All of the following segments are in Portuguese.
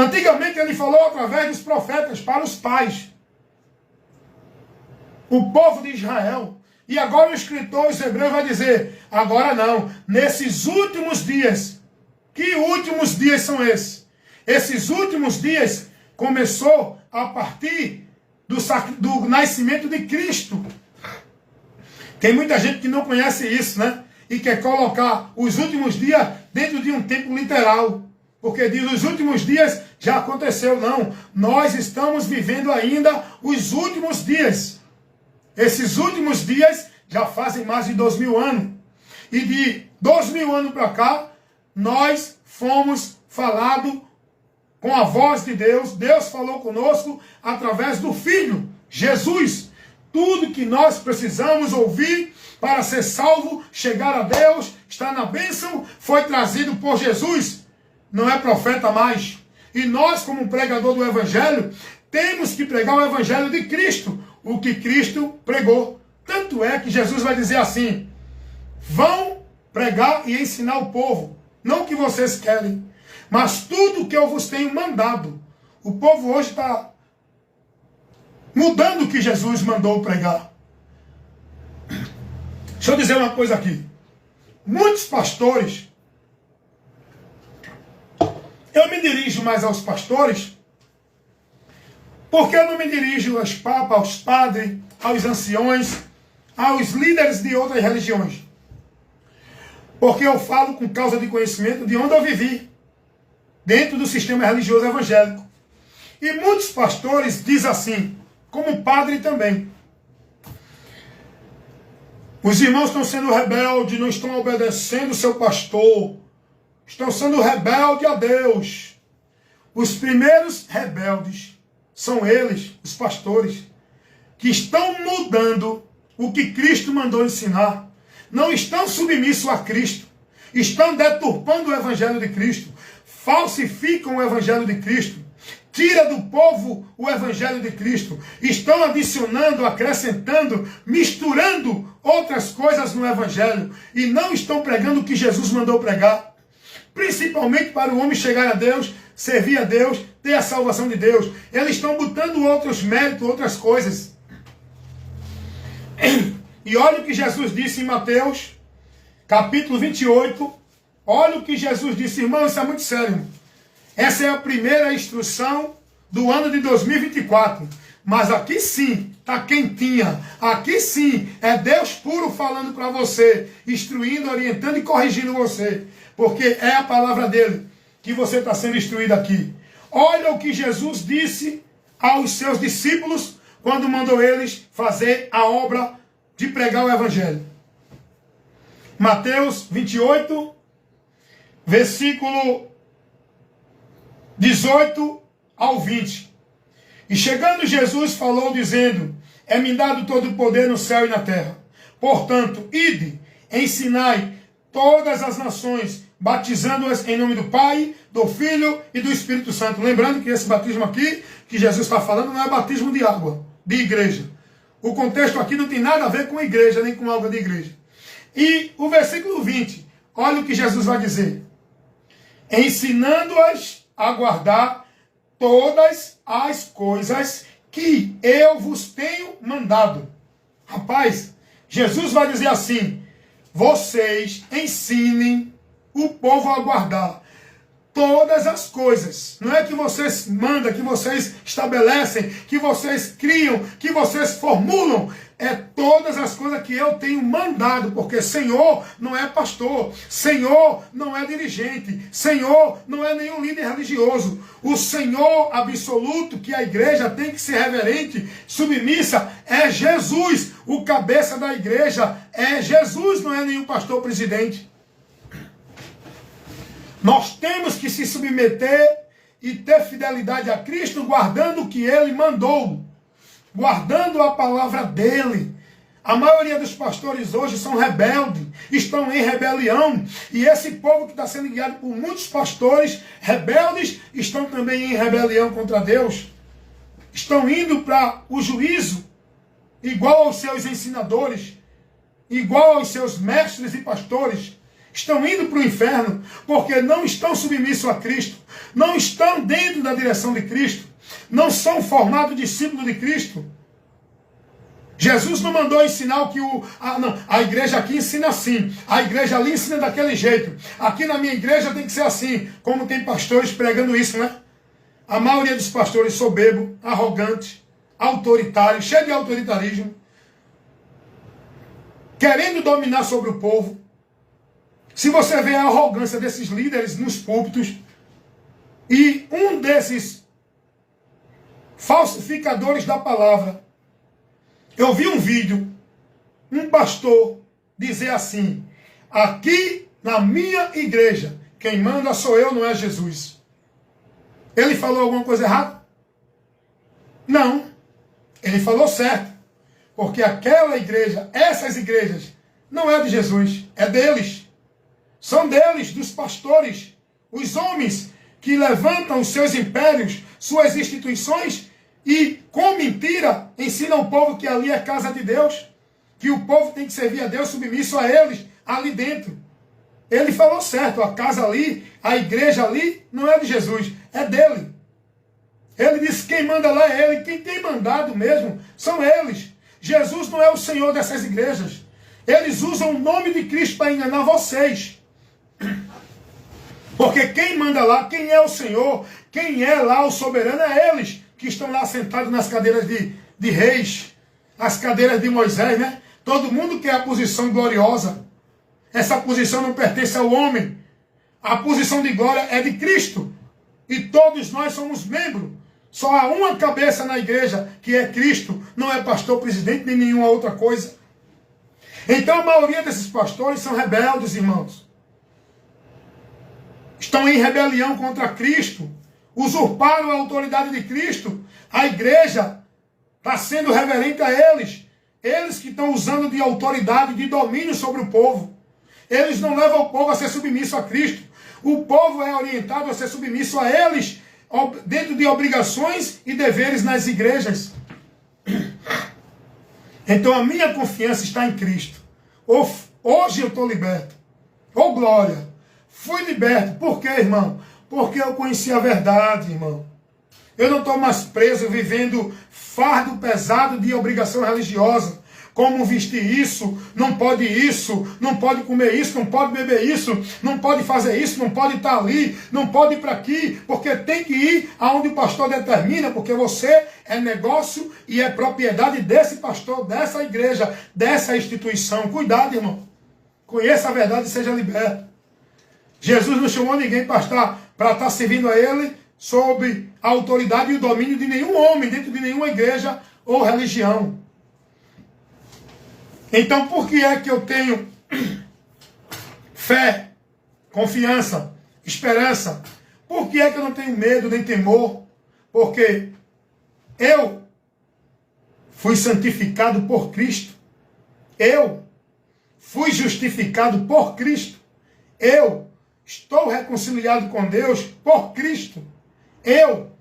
Antigamente ele falou através dos profetas para os pais, o povo de Israel. E agora o escritor, os hebreus, vai dizer, agora não, nesses últimos dias. Que últimos dias são esses? Esses últimos dias começou a partir do nascimento de Cristo. Tem muita gente que não conhece isso, né? E quer colocar os últimos dias dentro de um tempo literal. Porque diz, os últimos dias já aconteceu. Não, nós estamos vivendo ainda os últimos dias. Esses últimos dias já fazem mais de 2000 anos. E de 2000 anos para cá, nós fomos falados com a voz de Deus. Deus falou conosco através do Filho, Jesus. Tudo que nós precisamos ouvir para ser salvo, chegar a Deus, estar na bênção, foi trazido por Jesus. Não é profeta mais. E nós, como pregador do Evangelho, temos que pregar o Evangelho de Cristo, o que Cristo pregou. Tanto é que Jesus vai dizer assim, vão pregar e ensinar o povo, não o que vocês querem, mas tudo o que eu vos tenho mandado. O povo hoje está mudando o que Jesus mandou pregar. Deixa eu dizer uma coisa aqui. Muitos pastores, eu me dirijo mais aos pastores, porque eu não me dirijo aos papas, aos padres, aos anciões, aos líderes de outras religiões. Porque eu falo com causa de conhecimento de onde eu vivi, dentro do sistema religioso evangélico. E muitos pastores dizem assim, como padre também. Os irmãos estão sendo rebeldes, não estão obedecendo o seu pastor, estão sendo rebeldes a Deus. Os primeiros rebeldes são eles, os pastores, que estão mudando o que Cristo mandou ensinar. Não estão submissos a Cristo, estão deturpando o Evangelho de Cristo, falsificam o Evangelho de Cristo, tira do povo o Evangelho de Cristo, estão adicionando, acrescentando, misturando outras coisas no Evangelho e não estão pregando o que Jesus mandou pregar, principalmente para o homem chegar a Deus, servir a Deus, ter a salvação de Deus. Eles estão botando outros méritos, outras coisas. E olha o que Jesus disse em Mateus, capítulo 28. Olha o que Jesus disse, irmão, isso é muito sério. Essa é a primeira instrução do ano de 2024. Mas aqui sim, está quentinha. Aqui sim, é Deus puro falando para você, instruindo, orientando e corrigindo você. Porque é a palavra dele que você está sendo instruído aqui. Olha o que Jesus disse aos seus discípulos quando mandou eles fazer a obra de pregar o Evangelho. Mateus 28, versículo 18 ao 20. E chegando Jesus falou dizendo, é-me dado todo o poder no céu e na terra. Portanto, ide, ensinai todas as nações, batizando-as em nome do Pai, do Filho e do Espírito Santo. Lembrando que esse batismo aqui, que Jesus está falando, não é batismo de água, de igreja. O contexto aqui não tem nada a ver com igreja, nem com água de igreja. E o versículo 20, olha o que Jesus vai dizer. Ensinando-as a guardar todas as coisas que eu vos tenho mandado. Rapaz, Jesus vai dizer assim, vocês ensinem o povo a guardar todas as coisas. Não é que vocês mandam, que vocês estabelecem, que vocês criam, que vocês formulam. É todas as coisas que eu tenho mandado, porque Senhor não é pastor, Senhor não é dirigente, Senhor não é nenhum líder religioso. O Senhor absoluto que a igreja tem que ser reverente, submissa, é Jesus. O cabeça da igreja é Jesus, não é nenhum pastor presidente. Nós temos que se submeter e ter fidelidade a Cristo, guardando o que Ele mandou, guardando a palavra dEle. A maioria dos pastores hoje são rebeldes, estão em rebelião, e esse povo que está sendo guiado por muitos pastores rebeldes, estão também em rebelião contra Deus. Estão indo para o juízo, igual aos seus ensinadores, igual aos seus mestres e pastores. Estão indo para o inferno, porque não estão submissos a Cristo, não estão dentro da direção de Cristo, não são formados discípulos de Cristo. Jesus não mandou ensinar o que a igreja aqui ensina assim, a igreja ali ensina daquele jeito, aqui na minha igreja tem que ser assim, como tem pastores pregando isso, né? A maioria dos pastores soberbo, arrogante, autoritário, cheio de autoritarismo, querendo dominar sobre o povo. Se você vê a arrogância desses líderes nos púlpitos, e um desses falsificadores da palavra, eu vi um vídeo, um pastor dizer assim: aqui na minha igreja, quem manda sou eu, não é Jesus. Ele falou alguma coisa errada? Não. Ele falou certo. Porque aquela igreja, essas igrejas, não é de Jesus, é deles. São deles, dos pastores, os homens que levantam os seus impérios, suas instituições, e com mentira ensinam o povo que ali é casa de Deus, que o povo tem que servir a Deus, submisso a eles, ali dentro. Ele falou certo, a casa ali, a igreja ali, não é de Jesus, é dele. Ele disse que quem manda lá é ele, quem tem mandado mesmo são eles. Jesus não é o Senhor dessas igrejas. Eles usam o nome de Cristo para enganar vocês. Porque quem manda lá, quem é o Senhor, quem é lá o soberano, é eles que estão lá sentados nas cadeiras de reis, as cadeiras de Moisés, né? Todo mundo quer a posição gloriosa. Essa posição não pertence ao homem. A posição de glória é de Cristo. E todos nós somos membros. Só há uma cabeça na igreja, que é Cristo. Não é pastor, presidente, nem nenhuma outra coisa. Então a maioria desses pastores são rebeldes, irmãos. Estão em rebelião contra Cristo. Usurparam a autoridade de Cristo. A igreja está sendo reverente a eles. Eles que estão usando de autoridade, de domínio sobre o povo. Eles não levam o povo a ser submisso a Cristo. O povo é orientado a ser submisso a eles, dentro de obrigações e deveres nas igrejas. Então a minha confiança está em Cristo. Hoje eu estou liberto. Oh glória! Fui liberto. Por quê, irmão? Porque eu conheci a verdade, irmão. Eu não estou mais preso, vivendo fardo pesado de obrigação religiosa. Como vestir isso, não pode comer isso, não pode beber isso, não pode fazer isso, não pode estar ali, não pode ir para aqui, porque tem que ir aonde o pastor determina, porque você é negócio e é propriedade desse pastor, dessa igreja, dessa instituição. Cuidado, irmão. Conheça a verdade e seja liberto. Jesus não chamou ninguém para estar servindo a ele sob a autoridade e o domínio de nenhum homem, dentro de nenhuma igreja ou religião. Então, por que é que eu tenho fé, confiança, esperança? Por que é que eu não tenho medo nem temor? Porque eu fui santificado por Cristo. Eu fui justificado por Cristo. Eu estou reconciliado com Deus por Cristo. Eu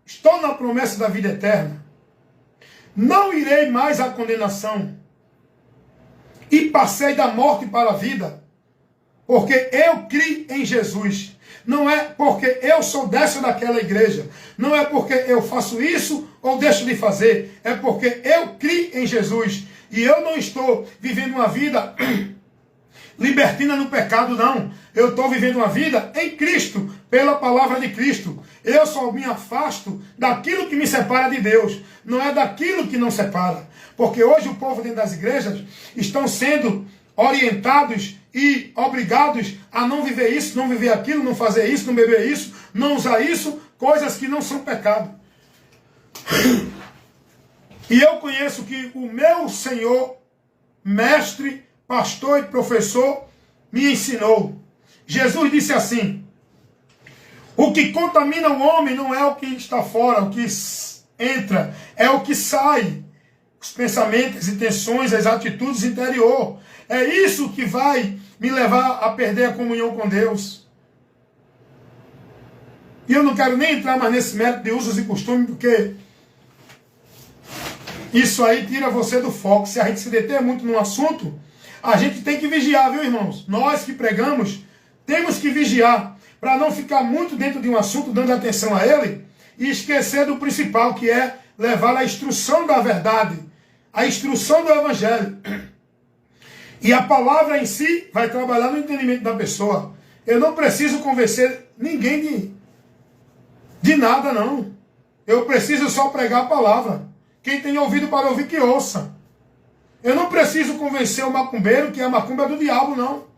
estou na promessa da vida eterna. Não irei mais à condenação. E passei da morte para a vida, porque eu criei em Jesus. Não é porque eu sou dessa ou daquela igreja. Não é porque eu faço isso ou deixo de fazer. É porque eu criei em Jesus. E eu não estou vivendo uma vida libertina no pecado, não. Eu estou vivendo uma vida em Cristo, pela palavra de Cristo. Eu só me afasto daquilo que me separa de Deus. Não é daquilo que não separa. Porque hoje o povo dentro das igrejas estão sendo orientados e obrigados a não viver isso, não viver aquilo, não fazer isso, não beber isso, não usar isso, coisas que não são pecado. E eu conheço que o meu Senhor, mestre, pastor e professor, me ensinou. Jesus disse assim: o que contamina o homem não é o que está fora, o que entra, é o que sai. Os pensamentos, as intenções, as atitudes interior. É isso que vai me levar a perder a comunhão com Deus. E eu não quero nem entrar mais nesse mérito de usos e costumes, porque isso aí tira você do foco. Se a gente se deter muito num assunto, a gente tem que vigiar, viu, irmãos? Nós que pregamos, temos que vigiar, para não ficar muito dentro de um assunto, dando atenção a ele, e esquecer do principal, que é levar a instrução da verdade, a instrução do evangelho. E a palavra em si vai trabalhar no entendimento da pessoa. Eu não preciso convencer ninguém de nada, não. Eu preciso só pregar a palavra. Quem tem ouvido para ouvir, que ouça. Eu não preciso convencer o macumbeiro que a macumba é do diabo, não.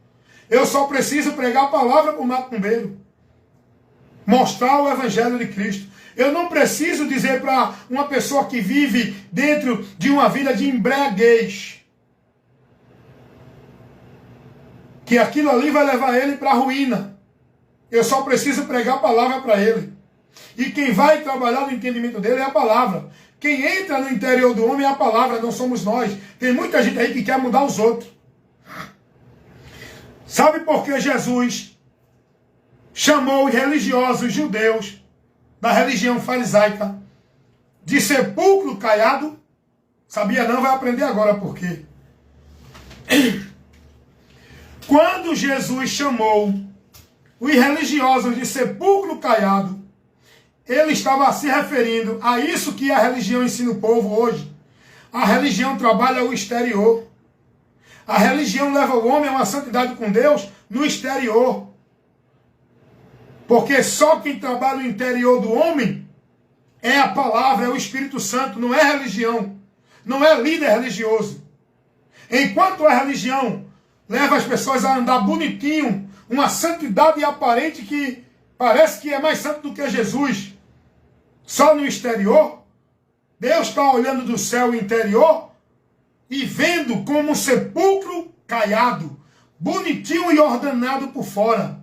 Eu só preciso pregar a palavra para o macumbeiro. Mostrar o evangelho de Cristo. Eu não preciso dizer para uma pessoa que vive dentro de uma vida de embriaguez que aquilo ali vai levar ele para a ruína. Eu só preciso pregar a palavra para ele. E quem vai trabalhar no entendimento dele é a palavra. Quem entra no interior do homem é a palavra, não somos nós. Tem muita gente aí que quer mudar os outros. Sabe por que Jesus chamou os religiosos judeus da religião farisaica de sepulcro caiado? Sabia não? Vai aprender agora por quê. Quando Jesus chamou os religiosos de sepulcro caiado, ele estava se referindo a isso que a religião ensina o povo hoje. A religião trabalha o exterior. A religião leva o homem a uma santidade com Deus no exterior. Porque só quem trabalha o interior do homem é a palavra, é o Espírito Santo, não é religião. Não é líder religioso. Enquanto a religião leva as pessoas a andar bonitinho, uma santidade aparente que parece que é mais santo do que Jesus, só no exterior, Deus está olhando do céu interior e vendo como um sepulcro caiado, bonitinho e ordenado por fora.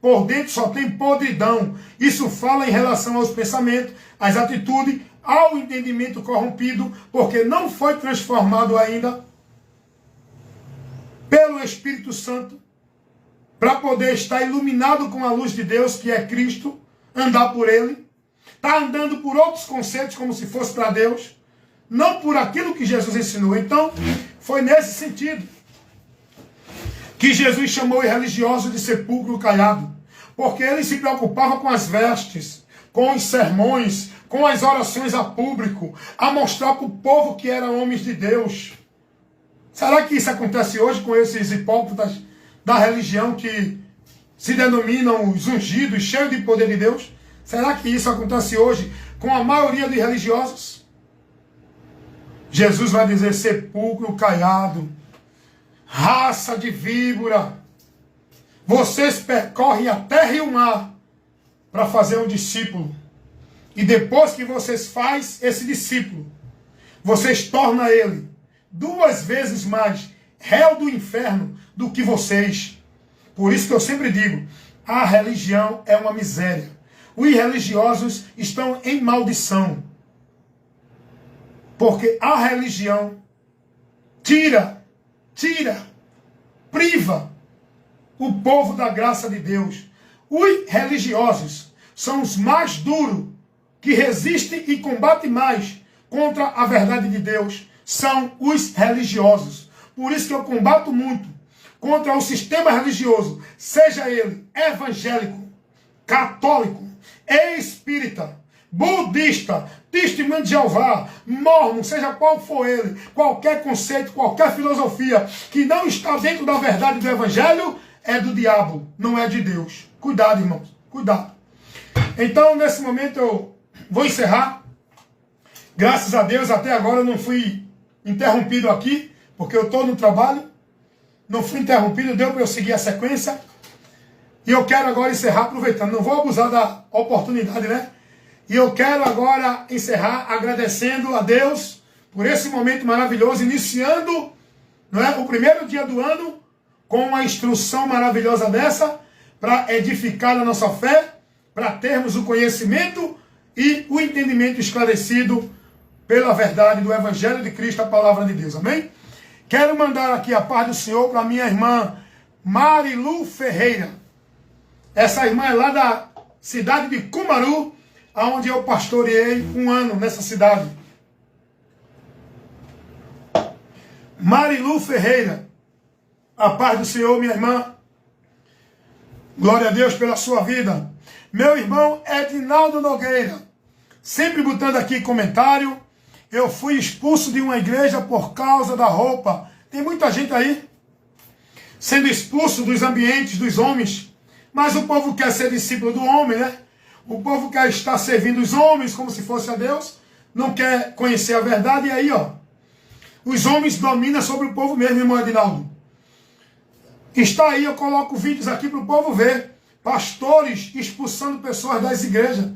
Por dentro só tem podridão. Isso fala em relação aos pensamentos, às atitudes, ao entendimento corrompido, porque não foi transformado ainda pelo Espírito Santo, para poder estar iluminado com a luz de Deus, que é Cristo, andar por Ele. Está andando por outros conceitos, como se fosse para Deus, não por aquilo que Jesus ensinou. Então, foi nesse sentido que Jesus chamou os religiosos de sepulcro caiado, porque ele se preocupava com as vestes, com os sermões, com as orações a público, a mostrar para o povo que eram homens de Deus. Será que isso acontece hoje com esses hipócritas da religião que se denominam os ungidos, cheios de poder de Deus? Será que isso acontece hoje com a maioria dos religiosos? Jesus vai dizer: sepulcro caiado, raça de víbora, vocês percorrem a terra e o mar para fazer um discípulo. E depois que vocês fazem esse discípulo, vocês tornam ele 2 vezes mais réu do inferno do que vocês. Por isso que eu sempre digo, a religião é uma miséria. Os religiosos estão em maldição. Porque a religião priva o povo da graça de Deus. Os religiosos são os mais duros, que resistem e combatem mais contra a verdade de Deus. São os religiosos. Por isso que eu combato muito contra o sistema religioso, seja ele evangélico, católico, espírita, budista, testemunho de Jeová, mormon, seja qual for ele, qualquer conceito, qualquer filosofia que não está dentro da verdade do evangelho, é do diabo, não é de Deus. Cuidado, irmãos, cuidado. Então, nesse momento eu vou encerrar. Graças a Deus, até agora eu não fui interrompido aqui, porque eu estou no trabalho. Não fui interrompido, deu para eu seguir a sequência. E eu quero agora encerrar, aproveitando, não vou abusar da oportunidade, né? E eu quero agora encerrar agradecendo a Deus por esse momento maravilhoso, iniciando, não é, o primeiro dia do ano com uma instrução maravilhosa dessa, para edificar a nossa fé, para termos o conhecimento e o entendimento esclarecido pela verdade do Evangelho de Cristo, a palavra de Deus. Amém? Quero mandar aqui a paz do Senhor para minha irmã Marilu Ferreira. Essa irmã é lá da cidade de Cumaru, onde eu pastoreei 1 ano nessa cidade. Marilu Ferreira, a paz do Senhor, minha irmã. Glória a Deus pela sua vida. Meu irmão Edinaldo Nogueira, sempre botando aqui comentário. Eu fui expulso de uma igreja por causa da roupa. Tem muita gente aí sendo expulso dos ambientes dos homens. Mas o povo quer ser discípulo do homem, né? O povo quer estar servindo os homens como se fosse a Deus. Não quer conhecer a verdade. E aí, ó, os homens dominam sobre o povo mesmo, irmão Edinaldo. Está aí, eu coloco vídeos aqui para o povo ver. Pastores expulsando pessoas das igrejas.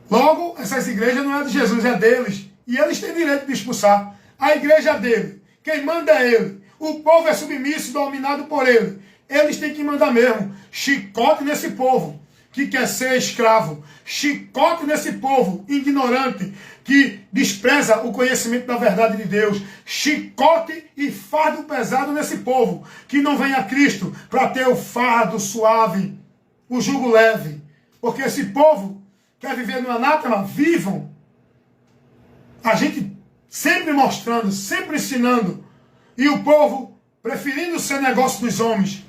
Logo, essas igrejas não é de Jesus, é deles. E eles têm direito de expulsar. A igreja é dele. Quem manda é ele. O povo é submisso, dominado por ele. Eles têm que mandar mesmo. Chicote nesse povo que quer ser escravo. Chicote nesse povo ignorante que despreza o conhecimento da verdade de Deus. Chicote e fardo pesado nesse povo que não vem a Cristo para ter o fardo suave, o jugo leve. Porque esse povo quer viver no anátema, vivam. A gente sempre mostrando, sempre ensinando. E o povo preferindo ser negócio dos homens.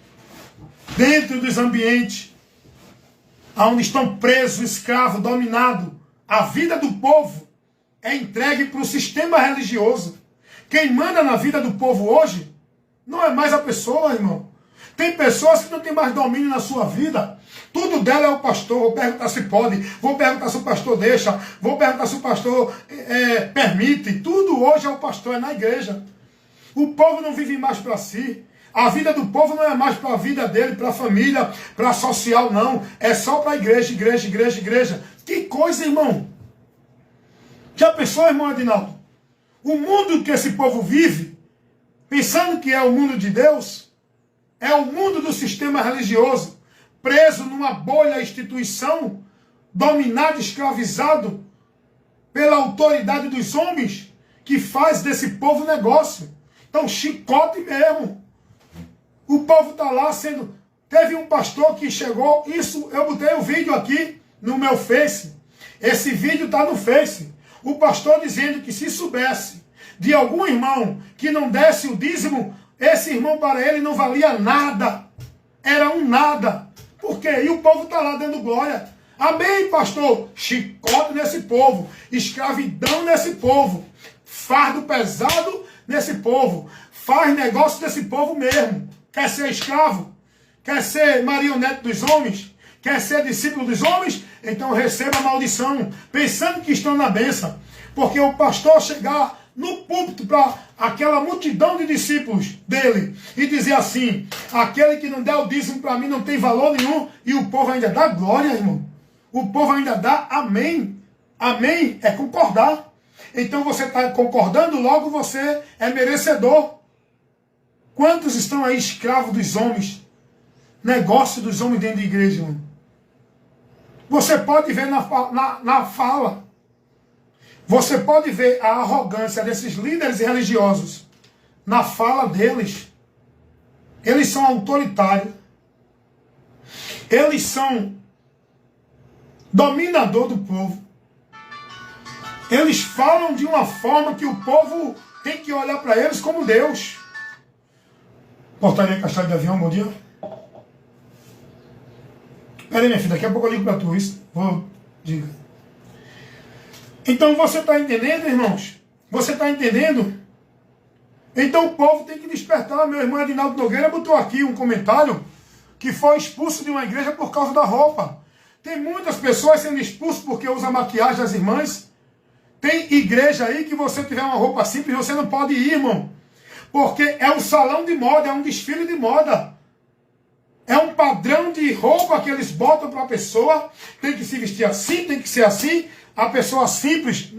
Dentro dos ambientes onde estão presos, escravos, dominados. A vida do povo é entregue para o sistema religioso. Quem manda na vida do povo hoje não é mais a pessoa, irmão. Tem pessoas que não têm mais domínio na sua vida. Tudo dela é o pastor. Vou perguntar se pode. Vou perguntar se o pastor deixa. Vou perguntar se o pastor permite. Tudo hoje é o pastor, é na igreja. O povo não vive mais para si. A vida do povo não é mais para a vida dele, para a família, para a social, não. É só para a igreja, igreja, igreja, igreja. Que coisa, irmão. Já pensou, irmão Edinaldo? O mundo que esse povo vive, pensando que é o mundo de Deus, é o mundo do sistema religioso, preso numa bolha instituição, dominado, escravizado pela autoridade dos homens, que faz desse povo negócio. Então, chicote mesmo. O povo está lá sendo... Teve um pastor que chegou... Isso, eu botei o vídeo aqui no meu Face. Esse vídeo está no Face. O pastor dizendo que se soubesse de algum irmão que não desse o dízimo, esse irmão para ele não valia nada. Era um nada. Por quê? E o povo está lá dando glória. Amém, pastor? Chicote nesse povo. Escravidão nesse povo. Fardo pesado nesse povo. Faz negócio desse povo mesmo. Quer ser escravo? Quer ser marionete dos homens? Quer ser discípulo dos homens? Então receba a maldição, pensando que estão na bênção. Porque o pastor chegar no púlpito para aquela multidão de discípulos dele e dizer assim: aquele que não der o dízimo para mim não tem valor nenhum, e o povo ainda dá glória, irmão. O povo ainda dá amém. Amém é concordar. Então você está concordando, logo você é merecedor. Quantos estão aí escravos dos homens? Negócio dos homens dentro da igreja, irmão. Você pode ver na fala. Você pode ver a arrogância desses líderes religiosos na fala deles. Eles são autoritários. Eles são dominador do povo. Eles falam de uma forma que o povo tem que olhar para eles como Deus. Portaria Castelo de Avião, bom dia. Pera aí, minha filha, daqui a pouco eu ligo para tu isso. Diga. Então você está entendendo, irmãos? Você está entendendo? Então o povo tem que despertar. Meu irmão Edinaldo Nogueira botou aqui um comentário que foi expulso de uma igreja por causa da roupa. Tem muitas pessoas sendo expulsas porque usa maquiagem das irmãs. Tem igreja aí que você tiver uma roupa simples, você não pode ir, irmão. Porque é um salão de moda, é um desfile de moda. É um padrão de roupa que eles botam para a pessoa. Tem que se vestir assim, tem que ser assim. A pessoa simples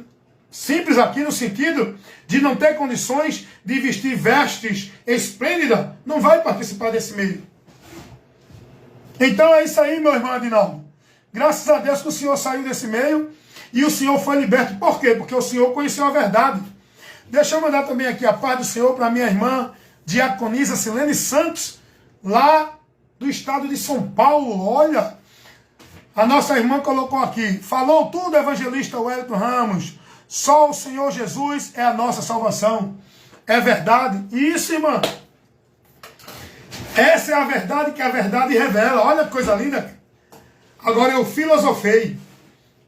aqui no sentido de não ter condições de vestir vestes esplêndidas, não vai participar desse meio. Então é isso aí, meu irmão Adinaldo. Graças a Deus que o senhor saiu desse meio e o senhor foi liberto. Por quê? Porque o senhor conheceu a verdade. Deixa eu mandar também aqui a paz do Senhor para minha irmã Diaconisa Silene Santos, lá do estado de São Paulo. Olha, a nossa irmã colocou aqui: falou tudo, evangelista Wellington Ramos. Só o Senhor Jesus é a nossa salvação. É verdade. Isso, irmã. Essa é a verdade que a verdade revela. Olha que coisa linda. Agora eu filosofei.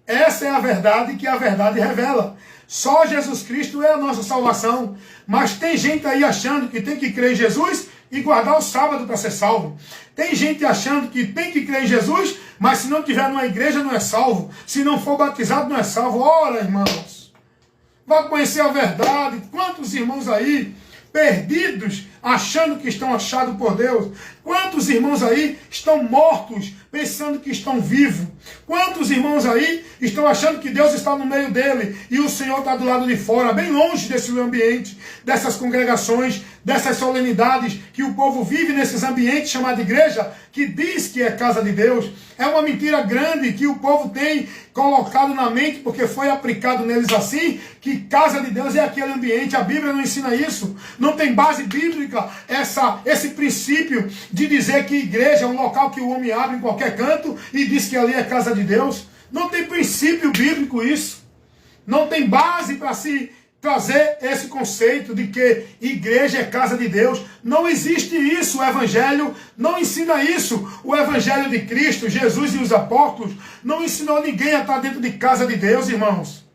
Essa é a verdade que a verdade revela. Só Jesus Cristo é a nossa salvação. Mas tem gente aí achando que tem que crer em Jesus e guardar o sábado para ser salvo. Tem gente achando que tem que crer em Jesus, mas se não estiver numa igreja não é salvo. Se não for batizado não é salvo. Ora, irmãos, vá conhecer a verdade. Quantos irmãos aí perdidos, achando que estão achados por Deus? Quantos irmãos aí estão mortos, pensando que estão vivos? Quantos irmãos aí estão achando que Deus está no meio dele e o Senhor está do lado de fora, bem longe desse ambiente, dessas congregações, dessas solenidades que o povo vive nesses ambientes chamados igreja, que diz que é casa de Deus? É uma mentira grande que o povo tem colocado na mente, porque foi aplicado neles assim, que casa de Deus é aquele ambiente. A Bíblia não ensina isso. Não tem base bíblica esse princípio de dizer que igreja é um local que o homem abre em qualquer canto e diz que ali é casa de Deus. Não tem princípio bíblico isso. Não tem base para se trazer esse conceito de que igreja é casa de Deus. Não existe isso. O Evangelho não ensina isso. O Evangelho de Cristo, Jesus e os apóstolos, não ensinou ninguém a estar dentro de casa de Deus, irmãos.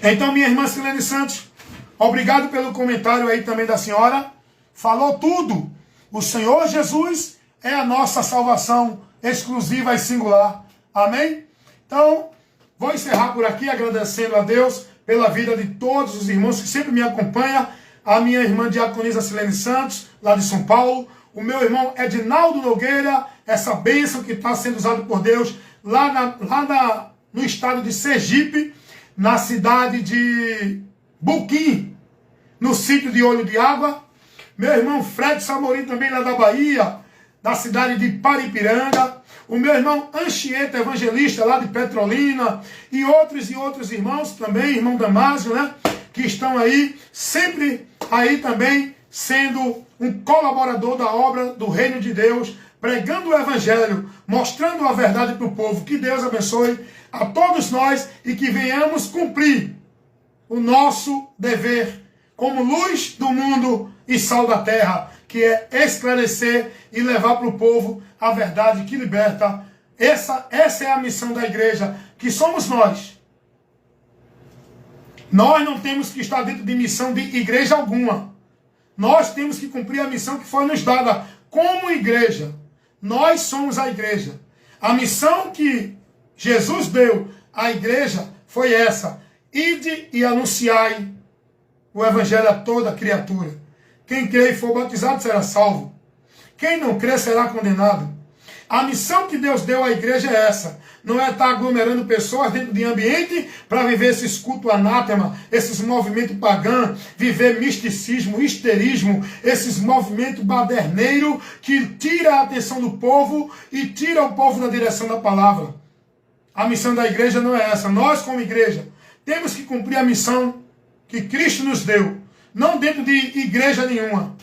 Então, minha irmã Silene Santos, obrigado pelo comentário aí também da senhora. Falou tudo. O Senhor Jesus é a nossa salvação exclusiva e singular. Amém? Então, vou encerrar por aqui agradecendo a Deus pela vida de todos os irmãos que sempre me acompanham. A minha irmã Diaconisa Silene Santos, lá de São Paulo. O meu irmão Edinaldo Nogueira, essa bênção que está sendo usada por Deus no estado de Sergipe, na cidade de Buquim, no sítio de Olho de Água. Meu irmão Fred Samorim também lá da Bahia, da cidade de Paripiranga. O meu irmão Anchieta Evangelista lá de Petrolina. E outros irmãos também, irmão Damásio, né? Que estão aí, sempre aí também, sendo um colaborador da obra do Reino de Deus, pregando o Evangelho, mostrando a verdade para o povo. Que Deus abençoe a todos nós e que venhamos cumprir o nosso dever como luz do mundo e sal da terra, que é esclarecer e levar para o povo a verdade que liberta. Essa é a missão da igreja, que somos nós. Nós não temos que estar dentro de missão de igreja alguma. Nós temos que cumprir a missão que foi nos dada como igreja. Nós somos a igreja. A missão que Jesus deu à igreja foi essa: ide e anunciai o evangelho a toda criatura. Quem crê e for batizado será salvo. Quem não crê será condenado. A missão que Deus deu à igreja é essa. Não é estar aglomerando pessoas dentro de ambiente para viver esses cultos anátema, esses movimentos pagãos, viver misticismo, histerismo, esses movimentos baderneiros que tira a atenção do povo e tira o povo da direção da palavra. A missão da igreja não é essa. Nós, como igreja, temos que cumprir a missão que Cristo nos deu. Não dentro de igreja nenhuma,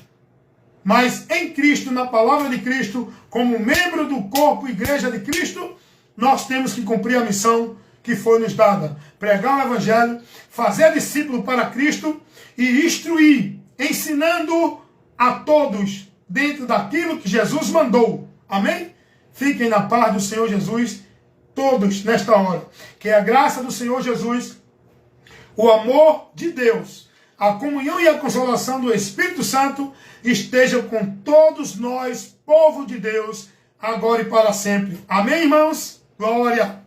mas em Cristo, na palavra de Cristo, como membro do corpo igreja de Cristo, nós temos que cumprir a missão que foi nos dada. Pregar o evangelho, fazer discípulo para Cristo e instruir, ensinando a todos dentro daquilo que Jesus mandou. Amém? Fiquem na paz do Senhor Jesus, todos nesta hora. Que a graça do Senhor Jesus, o amor de Deus, a comunhão e a consolação do Espírito Santo estejam com todos nós, povo de Deus, agora e para sempre. Amém, irmãos? Glória!